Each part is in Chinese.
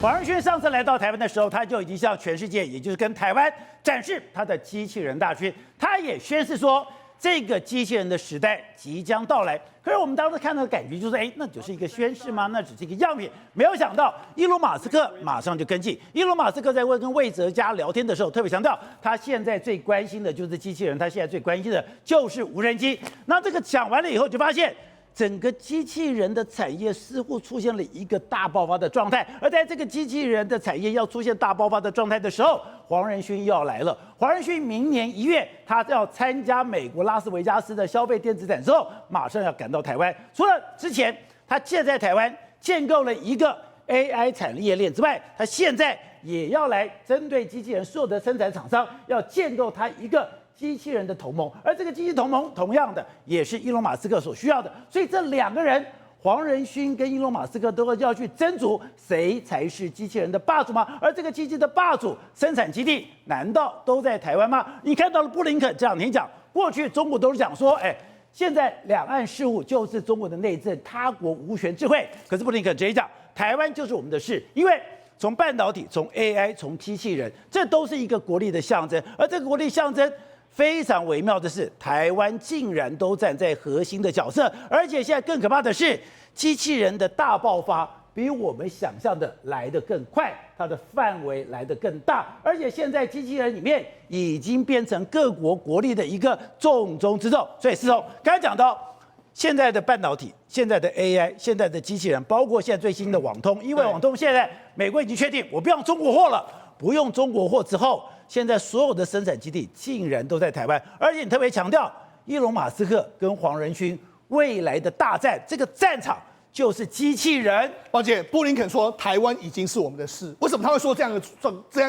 黄仁勋上次来到台湾的时候，他就已经向全世界，也就是跟台湾展示他的机器人大军。他也宣示说，这个机器人的时代即将到来。可是我们当时看到的感觉就是，那只是一个宣示吗？那只是一个样品。没有想到，伊隆马斯克马上就跟进。伊隆马斯克在跟魏哲家聊天的时候，特别强调，他现在最关心的就是机器人，他现在最关心的就是无人机。那这个讲完了以后，就发现。整个机器人的产业似乎出现了一个大爆发的状态，而在这个机器人的产业要出现大爆发的状态的时候，黄仁勋又要来了。黄仁勋明年1月，他要参加美国拉斯维加斯的消费电子展之后，马上要赶到台湾。除了之前他建在台湾建构了一个 AI 产业链之外，他现在也要来针对机器人所有的生产厂商，要建构他一个机器人的同盟，而这个机器同盟同样的也是伊隆马斯克所需要的，所以这两个人，黄仁勋跟伊隆马斯克都要去争逐谁才是机器人的霸主吗？而这个机器的霸主生产基地难道都在台湾吗？你看到了布林肯这两天讲，过去中国都是讲说，现在两岸事务就是中国的内政，他国无权智慧。可是布林肯直接讲，台湾就是我们的事，因为从半导体、从 AI、从机器人，这都是一个国力的象征，而这个国力象征。非常微妙的是，台湾竟然都站在核心的角色，而且现在更可怕的是，机器人的大爆发比我们想象的来得更快，它的范围来得更大，而且现在机器人里面已经变成各国国力的一个重中之重。所以思彤刚才讲到，现在的半导体、现在的 AI、现在的机器人，包括现在最新的网通，因为网通现在美国已经确定我不用中国货了，不用中国货之后。现在所有的生产基地竟然都在台湾，而且你特别强调，伊隆马斯克跟黄仁勋未来的大战，这个战场就是机器人。抱歉，布林肯说台湾已经是我们的事，为什么他会说这样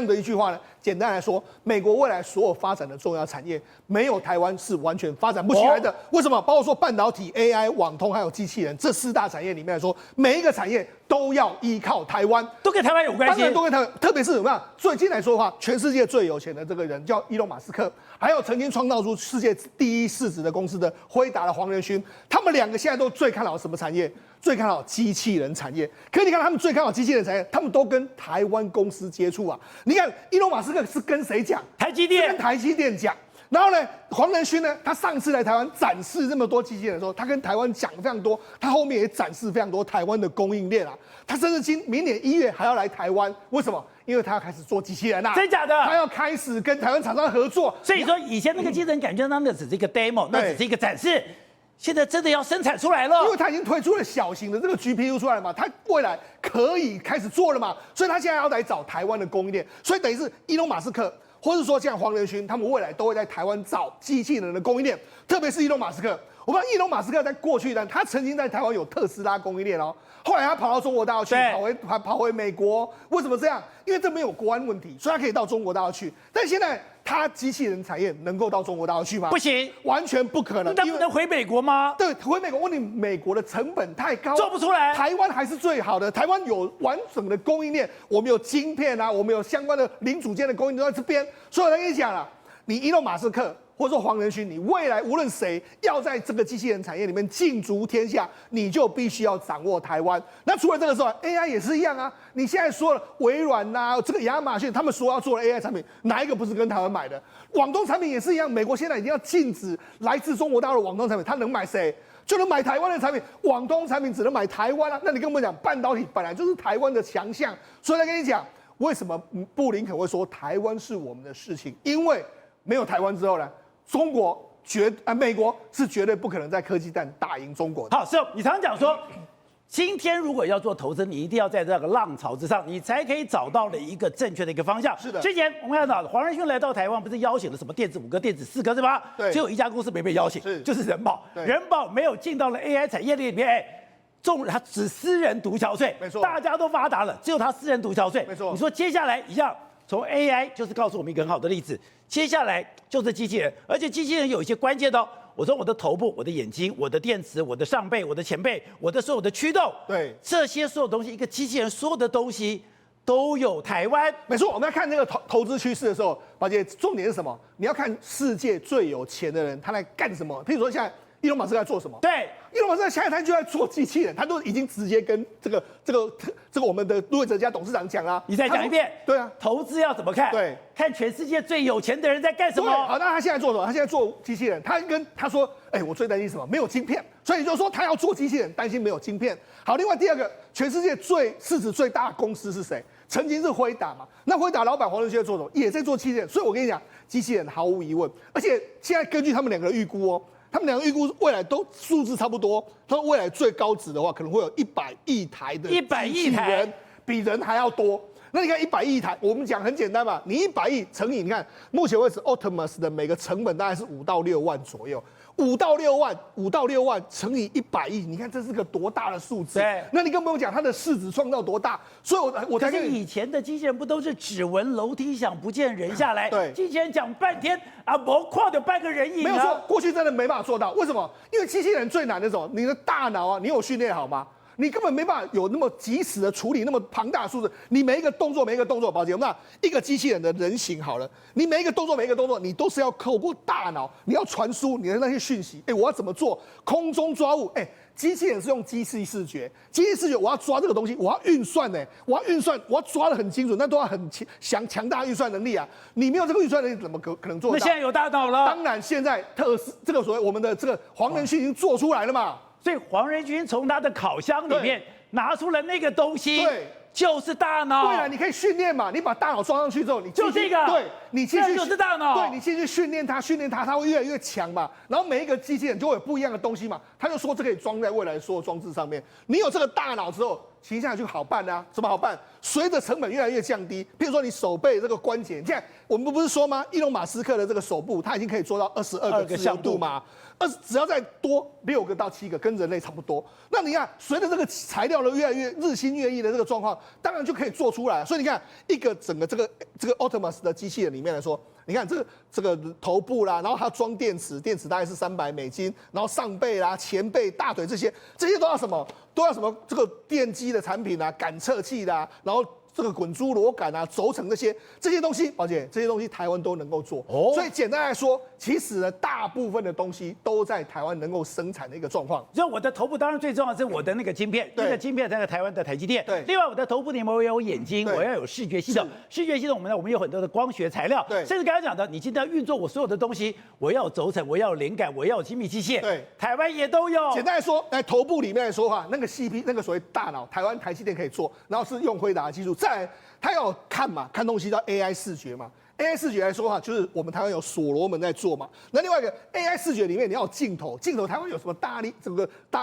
的一句话呢？简单来说，美国未来所有发展的重要产业，没有台湾是完全发展不起来的。为什么？包括说半导体、AI、网通还有机器人这4大产业里面来说，每一个产业都要依靠台湾，都跟台湾有关系。当然都跟台湾，特别是怎么样？最近来说的话，全世界最有钱的这个人叫伊隆马斯克，还有曾经创造出世界第一市值的公司的辉达的黄仁勋，他们2个现在都最看好什么产业？最看好机器人产业。可是你看他们最看好机器人产业，他们都跟台湾公司接触啊。你看伊隆马斯克是跟谁讲？台积电，跟台积电讲。然后呢，黄仁勋呢，他上次来台湾展示这么多机器人的时候，他跟台湾讲非常多，他后面也展示非常多台湾的供应链啊。他甚至明年1月还要来台湾，为什么？因为他要开始做机器人啊，真假的？他要开始跟台湾厂商合作。所以说，以前那个机器人感觉那只是一个 demo， 那只是一个展示。现在真的要生产出来了，因为他已经推出了小型的这个 GPU 出来了嘛，他未来可以开始做了嘛，所以他现在要来找台湾的供应链，所以等于是伊隆马斯克，或是说像黄仁勋，他们未来都会在台湾找机器人的供应链，特别是伊隆马斯克。我们伊隆马斯克在过去呢，他曾经在台湾有特斯拉供应链哦，后来他跑到中国大陆去，跑回美国，为什么这样？因为这没有国安问题，所以他可以到中国大陆去。但现在他机器人产业能够到中国大陆去吗？不行，完全不可能。那不能回美国吗？对，回美国，问你美国的成本太高，做不出来。台湾还是最好的，台湾有完整的供应链，我们有晶片啊，我们有相关的零组件的供应都在这边。所以我跟你讲了，你伊隆马斯克。或者说黄仁勋，你未来无论谁要在这个机器人产业里面竞逐天下，你就必须要掌握台湾。那除了这个之外 ，AI 也是一样啊。你现在说了微软呐、这个亚马逊，他们说要做的 AI 产品，哪一个不是跟台湾买的？网通产品也是一样，美国现在已经要禁止来自中国大陆的网通产品，他能买谁？就能买台湾的产品，网通产品只能买台湾啊。那你跟我们讲，半导体本来就是台湾的强项，所以来跟你讲，为什么布林肯会说台湾是我们的事情？因为没有台湾之后呢？中国美国是绝对不可能在科技战打赢中国的。好，是你常常讲说，今天如果要做投资，你一定要在这个浪潮之上，你才可以找到了一个正确的一个方向。是的。之前我们看到黄仁勋来到台湾，不是邀请了什么电子5个、电子4个是吧？对。只有一家公司没被邀请，就是人保。人保没有进到了 AI 产业里面，他只私人独憔悴。没错。大家都发达了，只有他私人独憔悴。没错。你说接下来一样。从 AI 就是告诉我们一个很好的例子，接下来就是机器人，而且机器人有一些关键的哦。我说我的头部、我的眼睛、我的电池、我的上背、我的前背、我的所有的驱动，对，这些所有东西，一个机器人所有的东西都有台湾。没错，我们要看这个投资趋势的时候，宝姐，重点是什么？你要看世界最有钱的人他在干什么。譬如说，现在伊隆马斯克在做什么？对，伊隆马斯克现在他就在做机器人，他都已经直接跟这个我们的路易哲家董事长讲啦。你再讲一遍。对啊，投资要怎么看？对，看全世界最有钱的人在干什么。好，那他现在做什么？他现在做机器人，他说，我最担心什么？没有晶片，所以就是说他要做机器人，担心没有晶片。好，另外第二个，全世界市值最大的公司是谁？曾经是辉达嘛，那辉达老板黄仁勋在做什么？也在做机器人。所以我跟你讲，机器人毫无疑问，而且现在根据他们两个的预估哦，他们两个预估未来都数字差不多，他说未来最高值的话，可能会有100亿台的100亿机器人台，比人还要多。那你看100亿台，我们讲很简单嘛，你100亿乘以，你看目前为止 Optimus 的每个成本大概是5到6万左右，5到6万乘以100亿，你看这是个多大的数字？对，那你更不用讲它的市值创造多大。所以我才跟你可是以前的机器人不都是只闻楼梯响不见人下来？对，机器人讲半天啊，没跨的半个人影啊。没有错，过去真的没办法做到。为什么？因为机器人最难的什么？你的大脑啊，你有训练好吗？你根本没办法有那么及时的处理那么庞大的数字，你每一个动作，宝姐，那一个机器人的人形好了，你每一个动作，你都是要透过大脑，你要传输你的那些讯息。我要怎么做？空中抓物，机器人是用机器视觉，我要抓这个东西，我要运算，我要抓得很精准，那都要很强大运算能力啊！你没有这个运算能力，怎么可能做得到？那现在有大脑了。当然，现在这个所谓我们的这个黄仁勋已经做出来了嘛。所以黄仁勋从他的烤箱里面拿出了那个东西，对，就是大脑。对了，你可以训练嘛，你把大脑装上去之后，你就这个，对，你继续就是大脑，对，你继续训练它，它会越来越强嘛。然后每一个机器人就会有不一样的东西嘛。他就说这可以装在未来所有装置上面。你有这个大脑之后，骑下来就好办啊。怎么好办？随着成本越来越降低，譬如说你手背这个关节，你看我们不是说吗？伊隆马斯克的这个手部，他已经可以做到22个自由度嘛。只要再多6个到7个，跟人类差不多。那你看，随着这个材料的越来越日新月异的这个状况，当然就可以做出来。所以你看，一个整个这个 Optimus 的机器人里面来说，你看这个头部啦，然后它装电池大概是$300，然后上背啦、前背、大腿这些都要什么？都要什么？这个电机的产品啊，感测器啦，然后这个滚珠螺杆啊、轴承这些东西，宝姐，这些东西台湾都能够做。所以简单来说，其实呢，大部分的东西都在台湾能够生产的一个状况。就我的头部，当然最重要的是我的那个晶片，那个晶片在台湾的台积电。对。另外，我的头部里面我有眼睛，我要有视觉系统。视觉系统我们有很多的光学材料。对。甚至刚才讲的，你今天要运作我所有的东西，我要有轴承，我要有连杆，我要有精密机械。对。台湾也都有。简单来说，在头部里面来说的话，那个 CP 那个所谓大脑，台湾台积电可以做，然后是用辉达的技术。再来，它要看东西叫 AI 视觉嘛。AI 视觉来说的话，就是我们台湾有所罗门在做嘛。那另外一个 AI 视觉里面，你要有镜头，台湾有什么大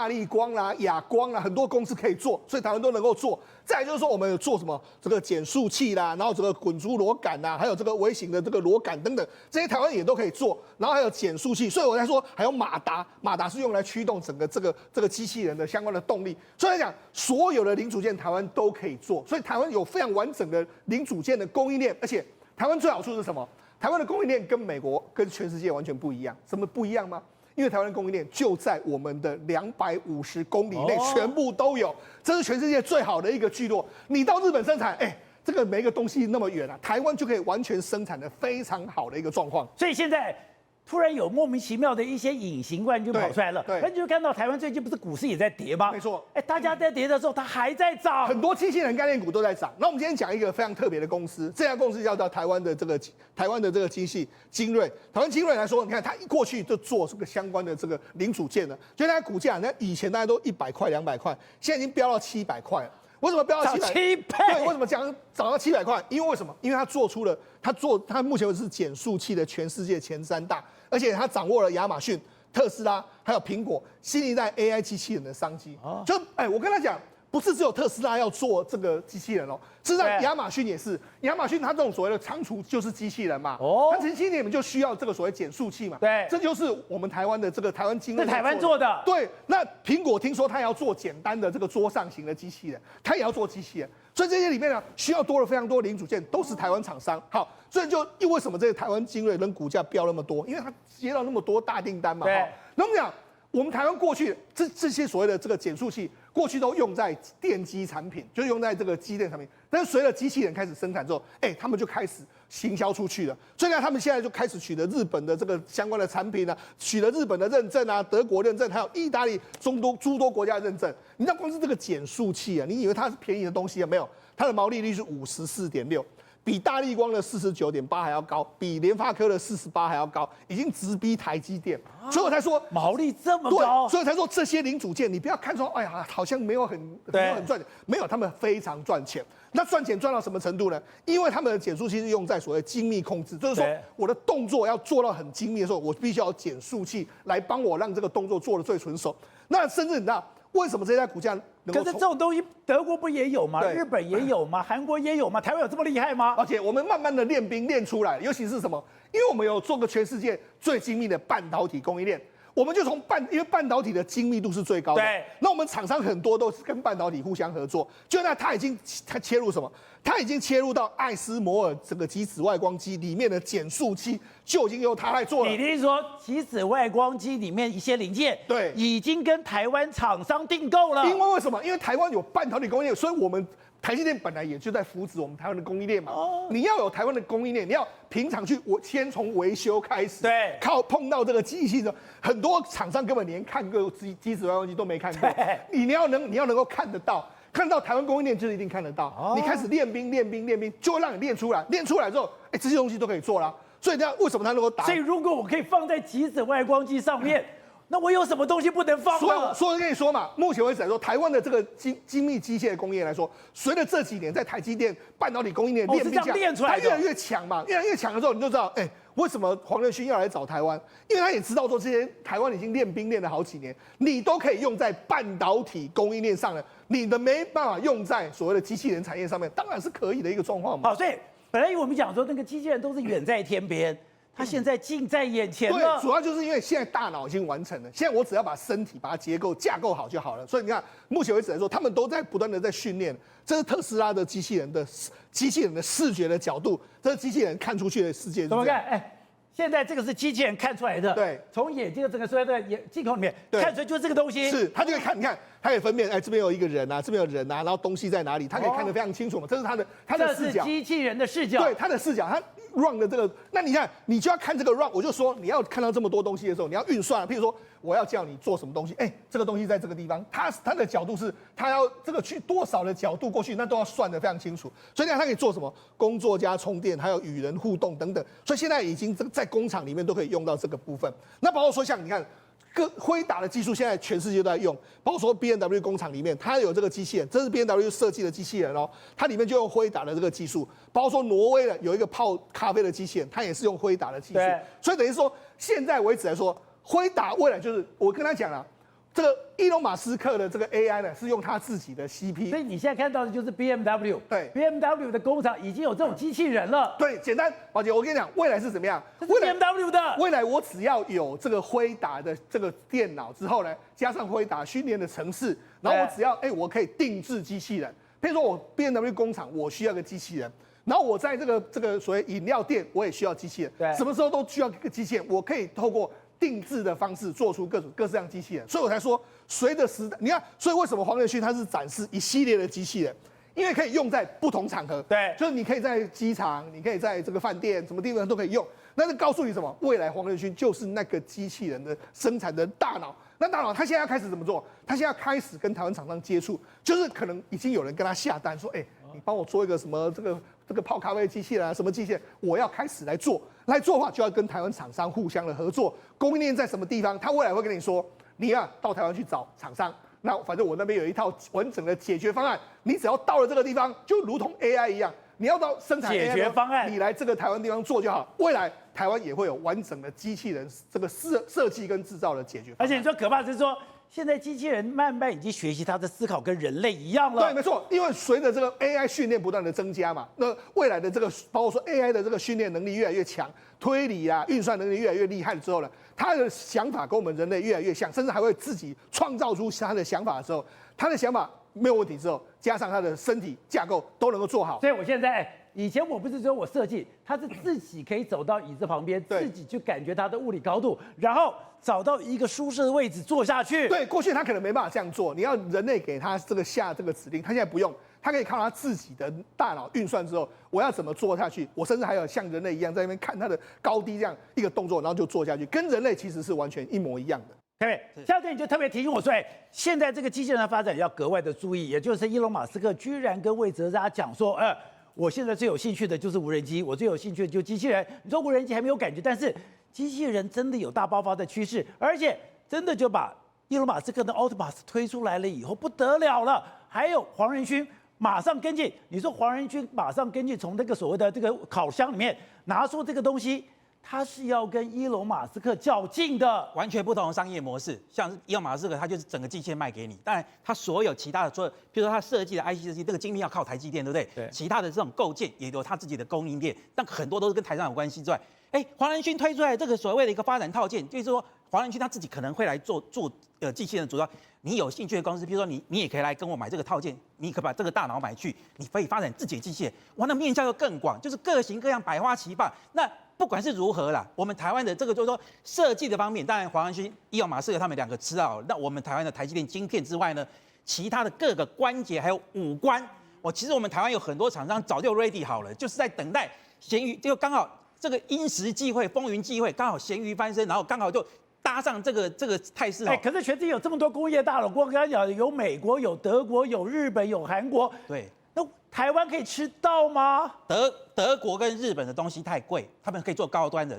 立光啦、亚光啦，很多公司可以做，所以台湾都能够做。再来就是说，我们有做什么这个减速器啦，然后这个滚珠螺杆啦，还有这个微型的这个螺杆等等，这些台湾也都可以做。然后还有减速器，所以我才说还有马达是用来驱动整个这个机器人的相关的动力。所以来讲，所有的零组件台湾都可以做，所以台湾有非常完整的零组件的供应链，而且台湾最好处是什么？台湾的供应链跟美国、跟全世界完全不一样。什么不一样吗？因为台湾的供应链就在我们的250公里内，全部都有，这是全世界最好的一个聚落。你到日本生产，这个每一个东西那么远啊，台湾就可以完全生产的非常好的一个状况。所以现在突然有莫名其妙的一些隐形冠军跑出来了，那你就看到台湾最近不是股市也在跌吗？没错，大家在跌的时候，它还在涨，很多机器人概念股都在涨。那我们今天讲一个非常特别的公司，这家公司叫做台湾的这个机器精锐。台湾精锐来说，你看它过去就做这个相关的这个零组件的，就它股价，那以前大家都100块、200块，现在已经飙到700块了。为什么飙到700？7倍？对，为什么涨到700块？因为为什么？因为它目前是减速器的全世界前3大，而且它掌握了亚马逊、特斯拉还有苹果新一代 AI 机器人的商机。我跟他讲，不是只有特斯拉要做这个机器人哦，事实上亚马逊也是，亚马逊它这种所谓的仓储就是机器人嘛，它前些年就需要这个所谓减速器嘛，对，这就是我们台湾的这个台湾精锐，在台湾做的，对。那苹果听说它要做简单的这个桌上型的机器人，它也要做机器人，所以这些里面呢需要多了非常多零组件，都是台湾厂商。好，所以就为什么这个台湾精锐跟股价飙那么多？因为它接到那么多大订单嘛。对，那我们讲。我们台湾过去这些所谓的这个减速器，过去都用在电机产品，就是用在这个机电产品。但是随着机器人开始生产之后，他们就开始行销出去了。所以呢，他们现在就开始取得日本的这个相关的产品啊，取得日本的认证啊，德国认证，还有意大利诸多国家的认证。你知道光是这个减速器啊，你以为它是便宜的东西啊？没有，它的毛利率是54.6%。比大立光的49.8还要高，比联发科的48还要高，已经直逼台积电，所以我才说毛利这么高，所以我才说这些零组件，你不要看说，哎呀，好像没有很赚钱，没有，他们非常赚钱。那赚钱赚到什么程度呢？因为他们的减速器是用在所谓精密控制，就是说我的动作要做到很精密的时候，我必须要有减速器来帮我让这个动作做得最纯熟。那甚至你知道为什么这家股价能够？可是这种东西德国不也有吗？日本也有吗？韩国也有吗？台湾有这么厉害吗？而且我们慢慢的练兵练出来，尤其是什么？因为我们有做个全世界最精密的半导体供应链，我们就从因为半导体的精密度是最高的，对，那我们厂商很多都是跟半导体互相合作，就那他切入什么？他已经切入到艾斯摩尔这个极紫外光机里面的减速器，就已经由他来做了。你的意思说，极紫外光机里面一些零件，对，已经跟台湾厂商订购了。因为什么？因为台湾有半导体供应链，所以我们台积电本来也就在扶持我们台湾的供应链嘛。你要有台湾的供应链，你要平常先从维修开始，对，靠碰到这个机器的很多厂商根本连看过极紫外光机都没看过，你要能够看得到。看到台湾供应链就是一定看得到，你开始练兵，就会让你练出来。练出来之后，这些东西都可以做了。所以为什么它能够打？所以如果我可以放在极紫外光机上面，那我有什么东西不能放呢？所以跟你说嘛，目前为止来说，台湾的这个精密机械工业来说，随着这几年在台积电半导体供应链练兵出来，它越来越强嘛，越来越强的时候，你就知道，为什么黄仁勋要来找台湾？因为他也知道说，这些台湾已经练兵练了好几年，你都可以用在半导体供应链上了，你的没办法用在所谓的机器人产业上面，当然是可以的一个状况嘛。好，所以本来我们讲说那个机器人都是远在天边。他现在近在眼前了。对，主要就是因为现在大脑已经完成了，现在我只要把身体把它架构好就好了。所以你看，目前为止来说，他们都在不断的在训练。这是特斯拉的机器人的视觉的角度，这是机器人看出去的世界。怎么看？现在这个是机器人看出来的。对，从眼睛的整个所有的镜头里面看出来就是这个东西。是，他就可以看，你看，他可以分辨，这边有一个人啊，这边有人啊，然后东西在哪里，他可以看得非常清楚嘛。这是他的视角。这是机器人的视角。对，他的视角，他 run 的这个，那你看，你就要看这个 run， 我就说你要看到这么多东西的时候，你要运算，譬如说我要叫你做什么东西，这个东西在这个地方，他的角度是，他要这个去多少的角度过去，那都要算得非常清楚。所以你看，他可以做什么工作加充电，还有与人互动等等。所以现在已经在工厂里面都可以用到这个部分。那包括说像你看。辉达的技术现在全世界都在用，包括说 B&W 工厂里面，它有这个机器人，这是 B&W 设计的机器人哦，它里面就用辉达的这个技术，包括说挪威的有一个泡咖啡的机器人，它也是用辉达的技术，所以等于说现在为止来说，辉达未来就是我跟他讲了。这个伊隆马斯克的这个 AI 呢，是用他自己的 CP， 所以你现在看到的就是 BMW， 对 ，BMW 的工厂已经有这种机器人了。对，简单，宝姐，我跟你讲，未来是怎么样？这是 BMW 的。未来我只要有这个辉达的这个电脑之后呢，加上辉达训练的程式，然后我只要我可以定制机器人。比如说我 BMW 工厂我需要个机器人，然后我在这个所谓饮料店我也需要机器人，对，什么时候都需要一个机器人，我可以透过定制的方式做出各式各样机器人，所以我才说，随着时代，你看，所以为什么黄仁勋他是展示一系列的机器人，因为可以用在不同场合，对，就是你可以在机场，你可以在这个饭店，什么地方都可以用。那就告诉你什么？未来黄仁勋就是那个机器人的生产的大脑。那大脑他现在要开始怎么做？他现在要开始跟台湾厂商接触，就是可能已经有人跟他下单说，你帮我做一个什么这个泡咖啡机器人啊，什么机器人，我要开始来做的话，就要跟台湾厂商互相的合作，供应链在什么地方，他未来会跟你说，你到台湾去找厂商，那反正我那边有一套完整的解决方案，你只要到了这个地方，就如同 AI 一样，你要到生产 AI 解决方案，你来这个台湾地方做就好，未来台湾也会有完整的机器人这个设计跟制造的解决方案。而且你说可怕是说，现在机器人慢慢已经学习它的思考跟人类一样了。对，没错，因为随着这个 AI 训练不断的增加嘛，那未来的这个包括说 AI 的这个训练能力越来越强，推理啊、运算能力越来越厉害了之后呢，他的想法跟我们人类越来越像，甚至还会自己创造出他的想法的时候，他的想法没有问题之后，加上它的身体架构都能够做好。所以我现在，以前我不是只有我设计，它是自己可以走到椅子旁边，对自己去感觉它的物理高度，然后找到一个舒适的位置坐下去。对，过去它可能没办法这样做，你要人类给它下这个指令，它现在不用，它可以靠它自己的大脑运算之后，我要怎么做下去？我甚至还有像人类一样在那边看它的高低这样一个动作，然后就做下去，跟人类其实是完全一模一样的。对，夏天你就特别提醒我说，现在这个机器人的发展要格外的注意，也就是伊隆马斯克居然跟魏哲家讲说，我现在最有兴趣的就是无人机，我最有兴趣的就是机器人。你说无人机还没有感觉，但是机器人真的有大爆发的趋势，而且真的就把伊隆马斯克的 Optimus 推出来了以后不得了了，还有黄仁勋马上跟进。你说黄仁勋马上跟进，从那个所谓的这个烤箱里面拿出这个东西。他是要跟伊隆马斯克较劲的，完全不同的商业模式。像伊隆马斯克，他就是整个机械卖给你，当然他所有其他的，比如说他设计的 IC 设计，这个晶片要靠台积电，对不对？对。其他的这种构建也有他自己的供应链，但很多都是跟台商有关系之外，黄仁勋推出来这个所谓的一个发展套件，就是说黄仁勋他自己可能会来做机器人主要。你有兴趣的公司，比如说你也可以来跟我买这个套件，你可把这个大脑买去，你可以发展自己的机械，哇，那面向又更广，就是各型各样百花齐放。那不管是如何啦，我们台湾的这个就是说设计的方面，当然黄仁勋、伊隆马斯克他们两个吃到，那我们台湾的台积电晶片之外呢，其他的各个关节还有五官，其实我们台湾有很多厂商早就 ready 好了，就是在等待咸鱼，就刚好这个因时际会、风云际会，刚好咸鱼翻身，然后刚好就搭上这个态势。可是全世界有这么多工业大佬，我刚刚讲有美国、有德国、有日本、有韩国，对。那台湾可以吃到吗？德国跟日本的东西太贵，他们可以做高端的。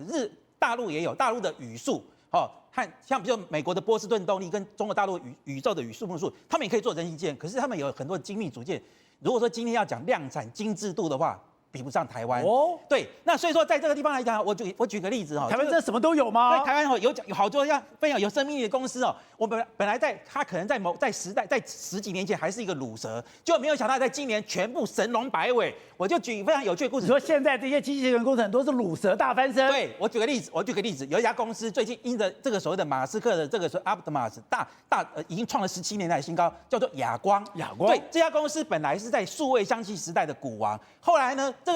大陆也有大陆的语速，像比如美国的波士顿动力跟中国大陆宇宙的语速目数，他们也可以做人机件。可是他们有很多精密组件。如果说今天要讲量产精致度的话，比不上台湾对，那所以说在这个地方来讲，我举个例子台湾真的什么都有吗？对，台湾有好多像非常有生命力的公司我本来它可能在十几年前还是一个乳蛇，就没有想到在今年全部神龙摆尾。我就举非常有趣的故事。你说现在这些机器人工程都是乳蛇大翻身？对，我举个例子，有一家公司最近因着这个所谓的马斯克的这个Optimus 已经创了17年来的新高，叫做亚光。对，这家公司本来是在数位相机时代的股王，后来呢，这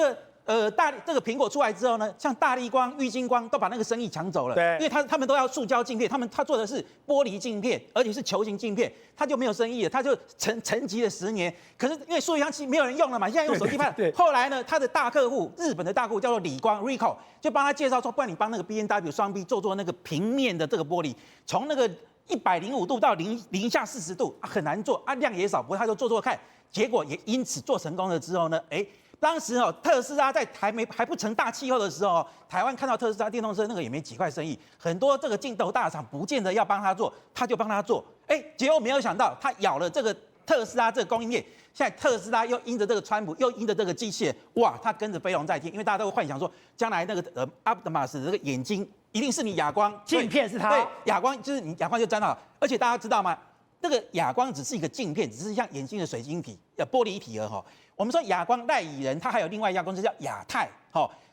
个苹果出来之后呢，像大立光、玉晶光都把那个生意抢走了。对，因为他们都要塑胶镜片，他做的是玻璃镜片，而且是球形镜片，他就没有生意了，他就沉寂了10年。可是因为数位相机没有人用了嘛，现在用手机拍。对。后来呢，他的大客户，日本的大客户叫做理光 Ricoh， 就帮他介绍说，不然你帮那个 B&W 双 B 做那个平面的这个玻璃，从那个105度到零下40度很难做量也少，不过他就做看，结果也因此做成功了之后呢，当时特斯拉在还不成大气候的时候，台湾看到特斯拉电动车那个也没几块生意，很多这个镜头大厂不见得要帮他做，他就帮他做，结果没有想到他咬了这个特斯拉这个供应链，现在特斯拉又因着这个川普，又因着这个机械，哇，他跟着飞龙在天，因为大家都会幻想说，将来那个Optimus 的这个眼睛一定是你亚光镜片是他，对，亚光就是你亚光就沾到了，而且大家知道吗？这个亚光只是一个镜片，只是像眼睛的水晶体、玻璃体我们说亚光代理人，他还有另外一家公司叫亚太，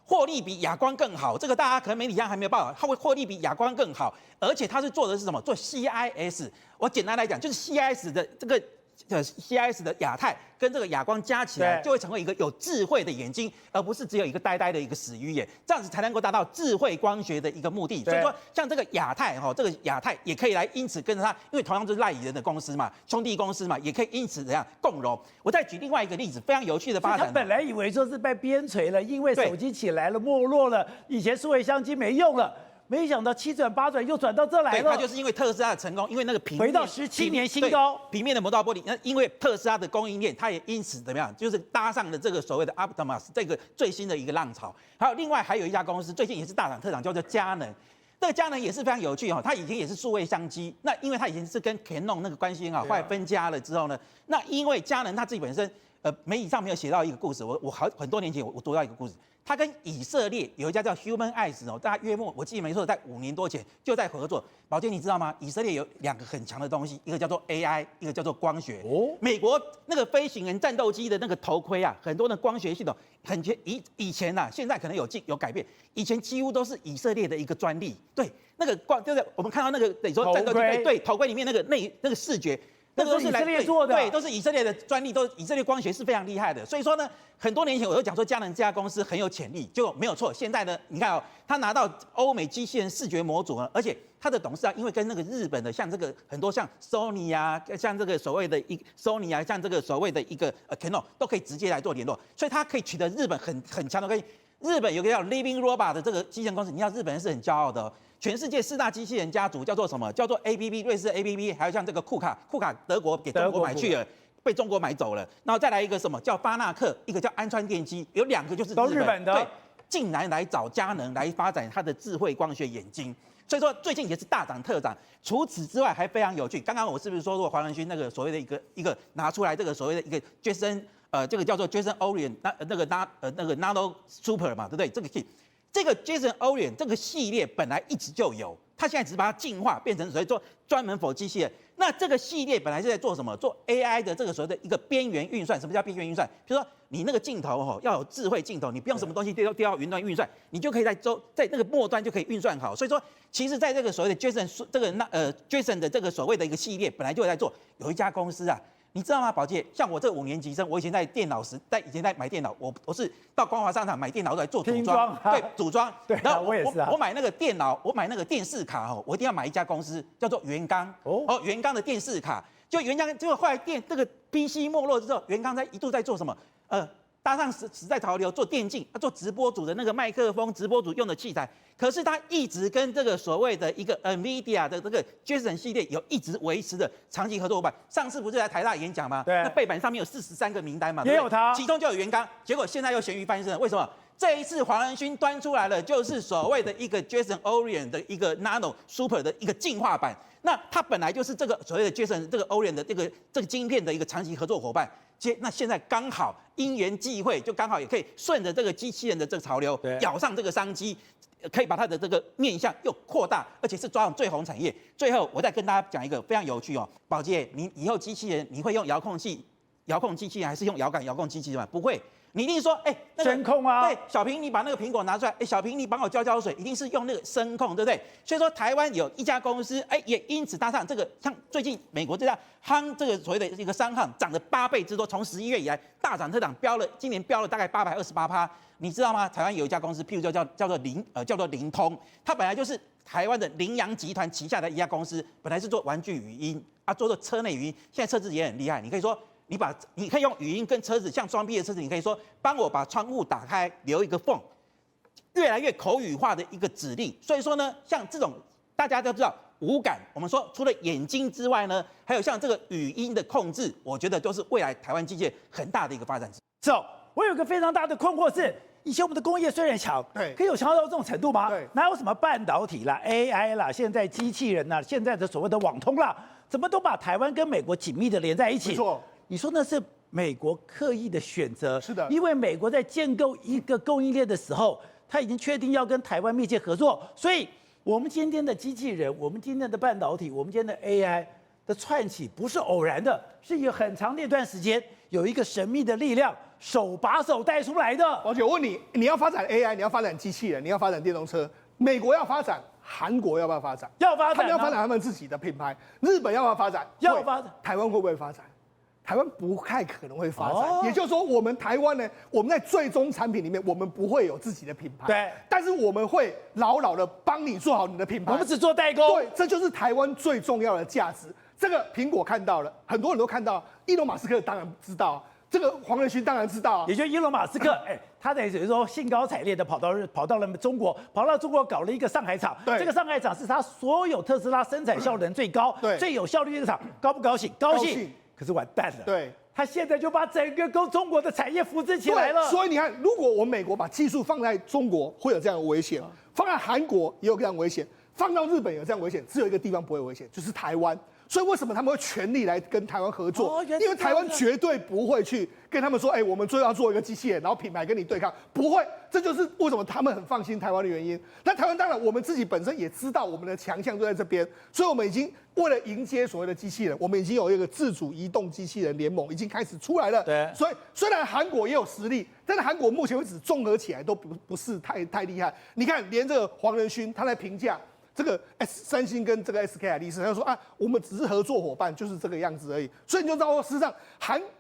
获利比亚光更好。这个大家可能媒体上还没有报道，它会获利比亚光更好，而且它是做的是什么？做 CIS。我简单来讲，就是 CIS 的这个。CIS 的亚太跟这个亚光加起来，就会成为一个有智慧的眼睛，而不是只有一个呆呆的一个死鱼眼，这样子才能够达到智慧光学的一个目的。所以说，像这个亚太这个亚太也可以来，因此跟着它，因为同样就是赖以人的公司嘛，兄弟公司嘛，也可以因此怎样共荣。我再举另外一个例子，非常有趣的发展。他本来以为说是被边陲了，因为手机起来了，没落了，以前数位相机没用了。没想到7转8转又转到这来了。对，它就是因为特斯拉的成功，因为那个平面回到17年新高，平面的磨刀玻璃。那因为特斯拉的供应链，它也因此怎么样，就是搭上了这个所谓的 Optimus 这个最新的一个浪潮。另外还有一家公司，最近也是大涨特涨，叫做佳能。这个佳能也是非常有趣它以前也是数位相机，那因为它以前是跟 Canon 那个关系很好，后来分家了之后呢，那因为佳能它自己本身，媒体上没有写到一个故事，我很多年前我读到一个故事。他跟以色列有一家叫 Human Eyes 大家约莫我记得没错，在5年多前就在合作。宝坚，你知道吗？以色列有2个很强的东西，一个叫做 AI， 一个叫做光学。美国那个飞行员战斗机的那个头盔很多的光学系统很以前现在可能有改变，以前几乎都是以色列的一个专利。对，那个就是我们看到那个等于说战斗机对头盔里面那个视觉。那个都是以色列做的，对，都是以色列的专利，都以色列光学是非常厉害的。所以说呢，很多年前我就讲说佳能这家公司很有潜力，就没有错。现在呢，你看哦，他拿到欧美机器人视觉模组呢，而且他的董事长因为跟那个日本的像这个很多像 Sony 啊，像这个所谓的Sony 啊，像这个所谓的一个Canon 都可以直接来做联络，所以他可以取得日本很强的可以。日本有个叫 Living Robot 的这个机器人公司，你知道日本人是很骄傲的哦。全世界4大机器人家族叫做什么？叫做 ABB 瑞士 ABB， 还有像这个库卡德国给中国买去了，被中国买走了。然后再来一个什么叫巴纳克，一个叫安川电机，有2个就是都日本的，对，竟然来找佳能来发展它的智慧光学眼睛。所以说最近也是大涨特涨。除此之外还非常有趣，刚刚我是不是说过黄仁勋那个所谓的一个拿出来这个所谓的一个 Jason 这个叫做 Jason Orient 那个 Nano Super 嘛，对不对？这个 Jason Orient 这个系列本来一直就有，他现在只是把它进化变成所谓做专门否机器人。那这个系列本来是在做什么？做 AI 的这个所谓的一个边缘运算。什么叫边缘运算？比如说你那个镜头要有智慧镜头，你不用什么东西丢到云端运算，你就可以在那个末端就可以运算好。所以说，其实在这个所谓的 Jason 的这个所谓的一个系列本来就在做。有一家公司啊。你知道吗，宝洁？像我这5年级生，我以前在买电脑，我是到光华商场买电脑来做组装，对，组装。对，然后我也是啊。我买那个电脑，我买那个电视卡哦，我一定要买一家公司叫做元刚元刚的电视卡。就元刚，结果后来这个 PC 没落之后，元刚一度在做什么？搭上时代潮流，做电竞，做直播组的那个麦克风，直播组用的器材。可是他一直跟这个所谓的一个 NVIDIA 的这个 Jason 系列有一直维持的长期合作伙伴。上次不是在台大演讲吗？对。那背板上面有43个名单嘛，也有他，其中就有元刚。结果现在又咸鱼翻身了，为什么？这一次黄仁勋端出来了，就是所谓的一个 Jason Orient 的一个 Nano Super 的一个进化版。那它本来就是这个所谓的 Jason 这个 Orient 的这个晶片的一个长期合作伙伴。那现在刚好因缘际会，就刚好也可以顺着这个机器人的这个潮流，咬上这个商机，可以把它的这个面向又扩大，而且是抓住最红产业。最后，我再跟大家讲一个非常有趣哦，宝洁，你以后机器人你会用遥控机器人还是用遥感遥控机器人吗？不会。你一定说，那个声控啊，对，小平，你把那个苹果拿出来，小平，你帮我浇水，一定是用那个声控，对不对？所以说，台湾有一家公司，也因此搭上这个，像最近美国这家这个所谓的一个商行涨了8倍之多，从11月以来大涨特涨，今年飙了大概828%，你知道吗？台湾有一家公司，譬如叫做灵通，它本来就是台湾的羚羊集团旗下的一家公司，本来是做玩具语音做车内语音，现在车子也很厉害，你可以说。你可以用语音跟车子，像双 B 的车子，你可以说帮我把窗户打开，留一个缝，越来越口语化的一个指令。所以说呢，像这种大家都知道五感，我们说除了眼睛之外呢，还有像这个语音的控制，我觉得都是未来台湾机械很大的一个发展。我有个非常大的困惑是，以前我们的工业虽然强，对，可以有强到这种程度吗？对，哪有什么半导体啦、AI 啦，现在机器人啦，现在的所谓的网通啦，怎么都把台湾跟美国紧密的连在一起？没错，你说那是美国刻意的选择，是的，因为美国在建构一个供应链的时候，他已经确定要跟台湾密切合作，所以我们今天的机器人，我们今天的半导体，我们今天的 AI 的串起不是偶然的，是有很长的一段时间有一个神秘的力量手把手带出来的。而且我问你，你要发展 AI， 你要发展机器人，你要发展电动车，美国要发展，韩国要不要发展？要发展，他们要发展他们自己的品牌。日本要不要发展？要发展。台湾会不会发展？台湾不太可能会发展，也就是说，我们台湾呢，我们在最终产品里面，我们不会有自己的品牌，对，但是我们会牢牢的帮你做好你的品牌，我们只做代工，对，这就是台湾最重要的价值。这个苹果看到了，很多人都看到，伊隆马斯克当然知道，这个黄仁勋当然知道，也就伊隆马斯克，他等于说兴高采烈的跑到了中国，跑到中国搞了一个上海厂，对，这个上海厂是他所有特斯拉生产效能最高、最有效率的厂，高不高兴？高兴。可是完蛋了，对，他现在就把整个中国的产业扶持起来了。所以你看，如果我们美国把技术放在中国，会有这样的危险；放在韩国也有这样的危险；放到日本有这样的危险。只有一个地方不会危险，就是台湾。所以为什么他们会全力来跟台湾合作？因为台湾绝对不会去跟他们说，我们最后要做一个机器人，然后品牌跟你对抗，不会。这就是为什么他们很放心台湾的原因。那台湾当然我们自己本身也知道我们的强项就在这边，所以我们已经为了迎接所谓的机器人，我们已经有一个自主移动机器人联盟已经开始出来了。对，所以虽然韩国也有实力，但是韩国目前为止综合起来都不是太厉害。你看，连这个黄仁勋他在评价这个三星跟这个 SK 海力士，他就说啊，我们只是合作伙伴，就是这个样子而已。所以你就知道说，事实上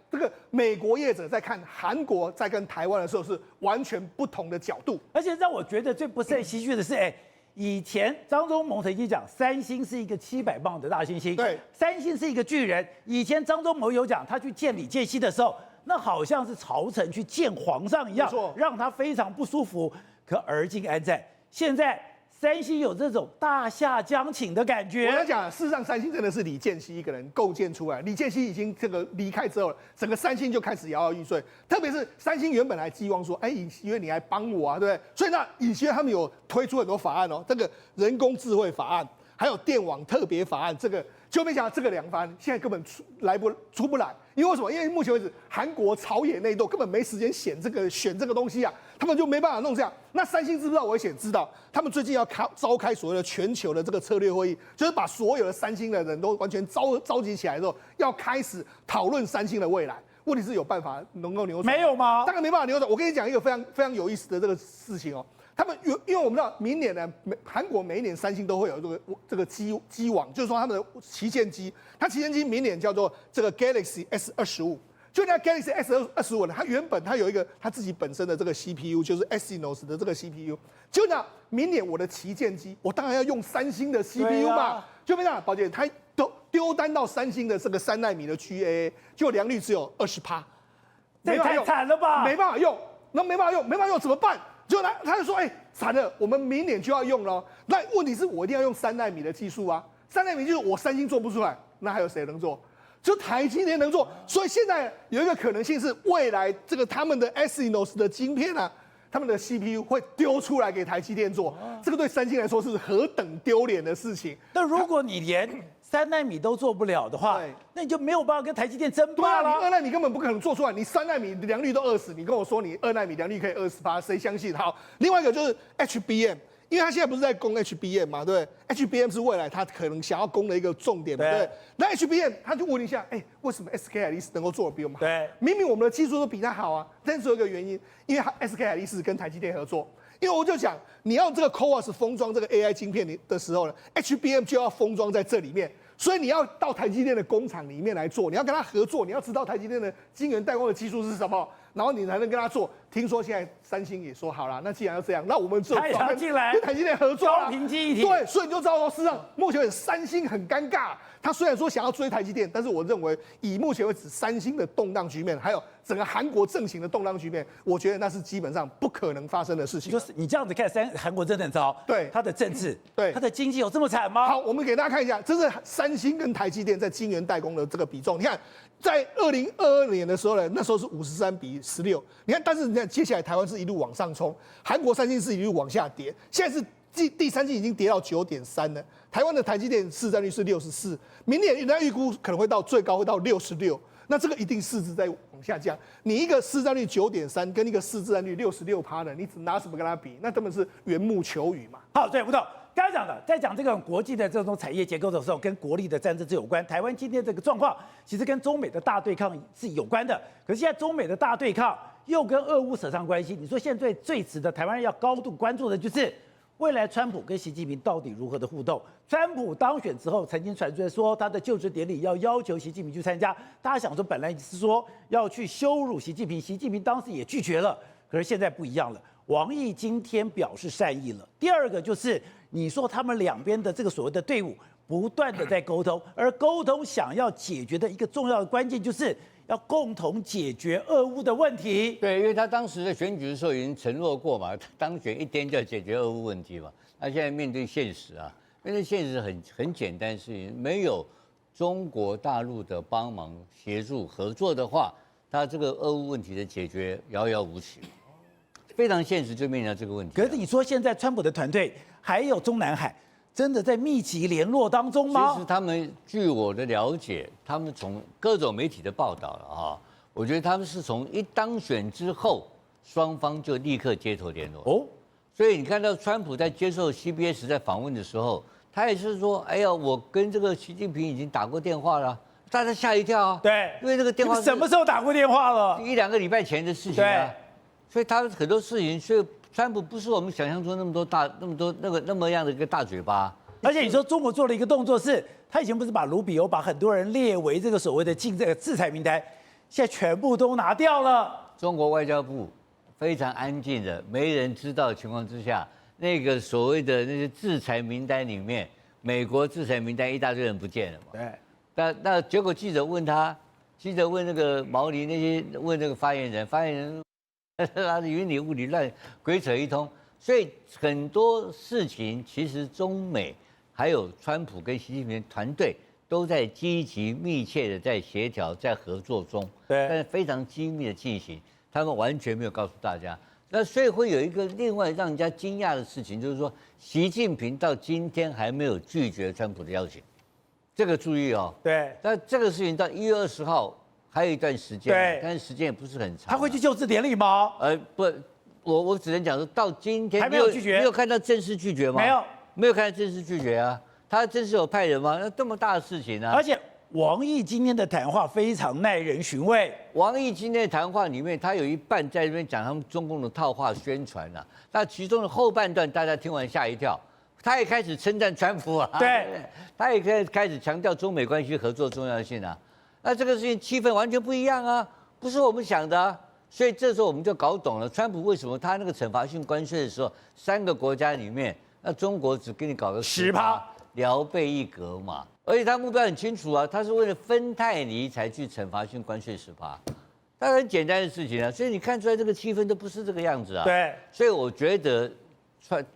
这个美国业者在看韩国在跟台湾的时候是完全不同的角度。而且让我觉得最不胜唏嘘的是，以前张忠谋曾经讲，三星是一个700磅的大猩猩，对，三星是一个巨人。以前张忠谋有讲，他去见李健熙的时候，那好像是朝臣去见皇上一样，让他非常不舒服。可而今安在？现在三星有这种大夏将倾的感觉。我要讲，事实上三星真的是李健熙一个人构建出来。李健熙已经这个离开之后，整个三星就开始摇摇欲坠。特别是三星原本还寄望说，尹锡悦你来帮我啊，对不对？所以那尹锡悦他们有推出很多法案哦，这个人工智慧法案，还有电网特别法案，这个就没想到这个两法案现在根本出不来。因为为什么？因为目前为止，韩国朝野内斗根本没时间选这个东西啊，他们就没办法弄这样。那三星知不知道危险？知道。他们最近要召开所谓的全球的这个策略会议，就是把所有的三星的人都完全召集起来之后，要开始讨论三星的未来。问题是有办法能够扭转？没有吗？当然没办法扭转。我跟你讲一个非常非常有意思的这个事情哦。他们因为我们知道明年呢，韩国每一年三星都会有这个机网，就是说他们的旗舰机，它旗舰机明年叫做这个 Galaxy S25。就那 Galaxy S25 呢，它原本它有一个它自己本身的这个 CPU， 就是 Exynos 的这个 CPU。就那明年我的旗舰机，我当然要用三星的 CPU 嘛。就没想到，宝姐它都丢单到三星的这个3奈米的 GAA， 就良率只有20%，这太惨了吧？没办法用，那没办法用怎么办？就他就说，惨了，我们明年就要用了。那问题是我一定要用3奈米的技术啊，3奈米技术我三星做不出来，那还有谁能做？就台积电能做。所以现在有一个可能性是，未来这个他们的 Exynos 的晶片啊，他们的 CPU 会丢出来给台积电做，这个对三星来说是何等丢脸的事情。那如果你连3奈米都做不了的话，那你就没有办法跟台积电争霸了。对啊，你2奈米根本不可能做出来，你3奈米良率都20，你跟我说你2奈米良率可以20%，谁相信？好，另外一个就是 HBM， 因为他现在不是在攻 HBM 嘛，对不对 ？HBM 是未来他可能想要攻的一个重点嘛，对不对？那 HBM 他就问一下，为什么 SK 海力士能够做得比我们好？对，明明我们的技术都比他好啊，但是有一个原因，因为SK 海力士跟台积电合作。因为我就讲，你要这个 CoWoS 封装这个 AI 晶片的时候呢 ，HBM 就要封装在这里面，所以你要到台积电的工厂里面来做，你要跟他合作，你要知道台积电的晶圆代工的技术是什么，然后你才能跟他做。听说现在三星也说好了，那既然要这样，那我们就跟台积电合作高频记忆体。对，所以你就知道说，事实上目前三星很尴尬。他虽然说想要追台积电，但是我认为以目前为止三星的动荡局面，还有整个韩国政情的动荡局面，我觉得那是基本上不可能发生的事情。就是你这样子看，韩国真的很糟。对，它的政治，对，它的经济有这么惨吗？好，我们给大家看一下，这是三星跟台积电在晶圆代工的这个比重。你看，在2022年的时候呢，那时候是53:16。你看，但是你看接下来台湾是一路往上冲，韩国三星是一路往下跌，现在是第三季已经跌到9.3了。台湾的台积电市占率是64，明年人家预估可能会到最高会到66，那这个一定市值在往下降。你一个市占率9.3跟一个市占率66%的，你拿什么跟它比？那根本是缘木求鱼嘛。好，对，吴董刚才讲的，在讲这个国际的这种产业结构的时候，跟国力的战争是有关。台湾今天这个状况，其实跟中美的大对抗是有关的。可是现在中美的大对抗又跟俄乌扯上关系，你说现在最值得台湾人要高度关注的就是。未来川普跟习近平到底如何的互动？川普当选之后，曾经传出来说他的就职典礼要求习近平去参加。大家想说，本来是说要去羞辱习近平，习近平当时也拒绝了。可是现在不一样了，王毅今天表示善意了。第二个就是你说他们两边的这个所谓的队伍不断的在沟通，而沟通想要解决的一个重要的关键就是要共同解决俄乌的问题。对，因为他当时在选举的时候已经承诺过嘛，当选1天就要解决俄乌问题嘛。那现在面对现实啊，面对现实很简单的事情，没有中国大陆的帮忙协助合作的话，他这个俄乌问题的解决遥遥无期。非常现实，就面临到这个问题。可是你说现在川普的团队还有中南海，真的在密集联络当中吗？其实他们据我的了解，他们从各种媒体的报道了啊，我觉得他们是从一当选之后，双方就立刻街头联络。哦，所以你看到川普在接受 CBS 在访问的时候，他也是说，哎呀，我跟这个习近平已经打过电话了，大家吓一跳啊。对，因为这个电话什么时候打过电话了？1、2个礼拜前的事情啊。所以他很多事情，所以川普不是我们想象中那么样的一个大嘴巴，而且你说中国做了一个动作是，他以前不是把卢比欧把很多人列为这个所谓的这个制裁名单，现在全部都拿掉了。中国外交部非常安静的，没人知道的情况之下，那个所谓的那些制裁名单里面，美国制裁名单一大堆人不见了嘛。对。那结果记者问他，记者问那个毛黎那些问那个发言人他云里雾里乱鬼扯一通，所以很多事情其实中美还有川普跟习近平团队都在积极密切的在协调在合作中，对，但是非常机密的进行，他们完全没有告诉大家。那所以会有一个另外让人家惊讶的事情，就是说习近平到今天还没有拒绝川普的邀请，这个注意哦。对，但这个事情到1月20号还有一段时间，对，但是时间也不是很长。他会去就职典礼吗？不，我只能讲说到今天还没有拒绝，没有看到正式拒绝吗？没有，没有看到正式拒绝啊。他真是有派人吗？那这么大的事情啊！而且王毅今天的谈话非常耐人寻味。王毅今天的谈话里面，他有一半在这边讲他们中共的套话宣传啊，那其中的后半段大家听完吓一跳，他也开始称赞川普啊，对，他也开始强调中美关系合作重要性啊。那这个事情气氛完全不一样啊，不是我们想的啊。所以这时候我们就搞懂了，川普为什么他那个惩罚性关税的时候，3个国家里面，那中国只给你搞个10%，聊备一格嘛。而且他目标很清楚啊，他是为了芬太尼才去惩罚性关税10%，当然很简单的事情啊。所以你看出来这个气氛都不是这个样子啊。对，所以我觉得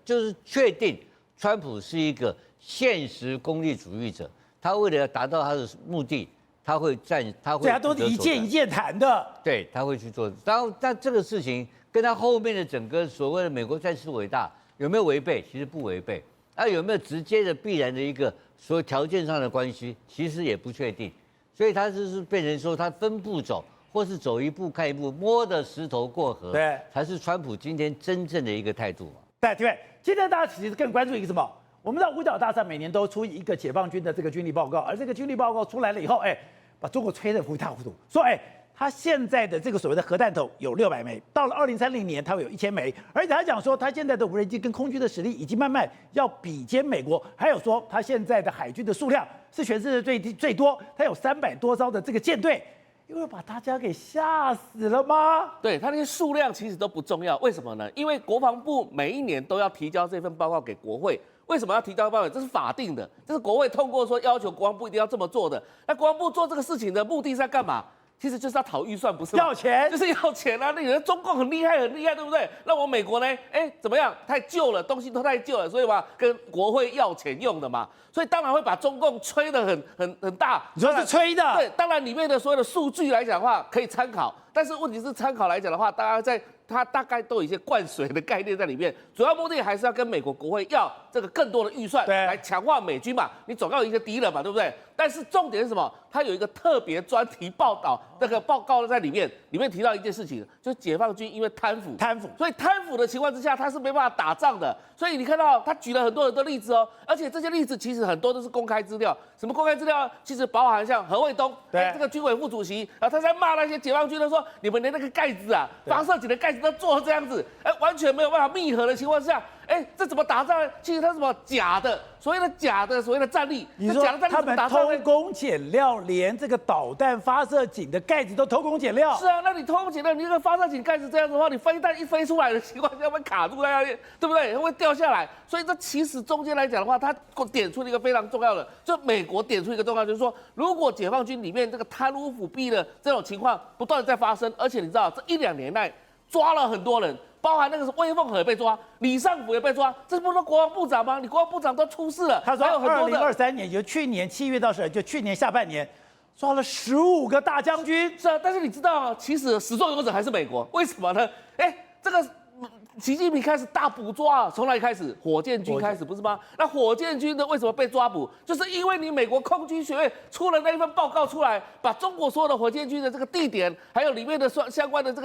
就是确定川普是一个现实功利主义者，他为了要达到他的目的。他会对他都是一件一件谈的，对，他会去做。然后，但这个事情跟他后面的整个所谓的美国再次伟大有没有违背？其实不违背。有没有直接的必然的一个所有条件上的关系？其实也不确定。所以他就是变成说他分步走，或是走一步看一步，摸着石头过河，对，才是川普今天真正的一个态度嘛。对，今天大家其实更关注一个什么？我们知道五角大厦每年都出一个解放军的这个军力报告，而这个军力报告出来了以后，把中国吹得一塌糊涂，说他现在的这个所谓的核弹头有600枚，到了2030年它会有1000枚，而且他讲说他现在的无人机跟空军的实力已经慢慢要比肩美国，还有说他现在的海军的数量是全世界最多，他有300多艘的这个舰队。因为把大家给吓死了吗？对，他那些数量其实都不重要，为什么呢？因为国防部每一年都要提交这份报告给国会。为什么要提交报告？这是法定的，这是国会通过说要求国防部一定要这么做的。那国防部做这个事情的目的是要干嘛？其实就是要讨预算，不是吗？要钱，就是要钱啊！那有人中共很厉害，对不对？那我美国呢？怎么样？太旧了，东西都太旧了，所以嘛，跟国会要钱用的嘛。所以当然会把中共吹得很大。你说是吹的？对，当然里面的所有的数据来讲的话可以参考，但是问题是参考来讲的话，它大概都有一些灌水的概念在里面，主要目的还是要跟美国国会要这个更多的预算来强化美军嘛，你总要有一些敌人嘛，对不对？但是重点是什么？它有一个特别专题报道，那个报告在里面提到一件事情，就是解放军因为贪腐，所以贪腐的情况之下，他是没办法打仗的。所以你看到他举了很多例子哦，而且这些例子其实很多都是公开资料。什么公开资料？其实包含像何卫东，这个军委副主席，他在骂那些解放军的说，你们连那个盖子啊，发射井的盖子都做这样子，完全没有办法密合的情况下，这怎么打仗呢？其实它是什么假的，所谓的战力，你说他们偷工减料，连这个导弹发射井的盖子都偷工减料。是啊，那你偷工减料，你那个发射井盖子这样子的话，你飞弹一飞出来的情况下会卡住在那里，对不对？会掉下来。所以这其实中间来讲的话，它点出了一个非常重要的，就美国点出一个重要，就是说，如果解放军里面这个贪污腐弊的这种情况不断的在发生，而且你知道这1-2年内抓了很多人。包含那个魏凤和也被抓，李尚福也被抓，这不是国防部长吗？你国防部长都出事了。他说，2023年，就去年7月到12月，就去年下半年，抓了15个大将军。是啊，但是你知道啊，其实始作俑者还是美国，为什么呢？这个习近平开始大捕抓，从哪里开始？火箭军开始，不是吗？那火箭军的为什么被抓捕？就是因为你美国空军学院出了那一份报告出来，把中国所有的火箭军的这个地点，还有里面的相关的这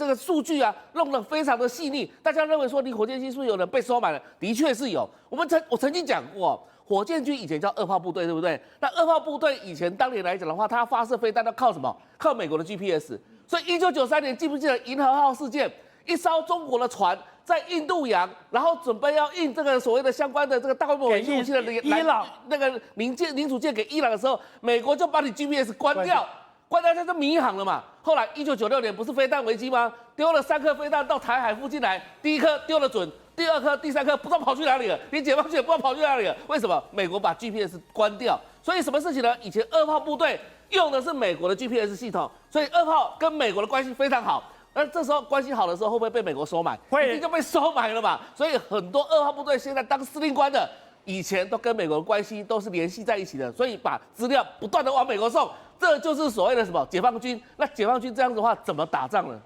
个数据啊，弄得非常的细腻。大家认为说你火箭军是不是有人被收买了？的确是有。我曾经讲过，火箭军以前叫2炮部队，对不对？那2炮部队以前当年来讲的话，它发射飞弹要靠什么？靠美国的 GPS。所以1993年记不记得银河号事件？一艘中国的船在印度洋，然后准备要运这个所谓的相关的这个大规模武器的伊朗那个零组件给伊朗的时候，美国就把你 GPS 关掉，它就迷航了嘛。后来1996年不是飞弹危机吗？丢了3颗飞弹到台海附近来，第1颗丢了准，第2颗、第3颗不知道跑去哪里了，连解放军也不知道跑去哪里了。为什么？美国把 GPS 关掉。所以什么事情呢？以前2炮部队用的是美国的 GPS 系统，所以2炮跟美国的关系非常好。那这时候关系好的时候，会不会被美国收买？会，一定就被收买了嘛。所以很多2号部队现在当司令官的，以前都跟美国的关系都是联系在一起的，所以把资料不断的往美国送，这就是所谓的什么解放军。那解放军这样子的话，怎么打仗呢？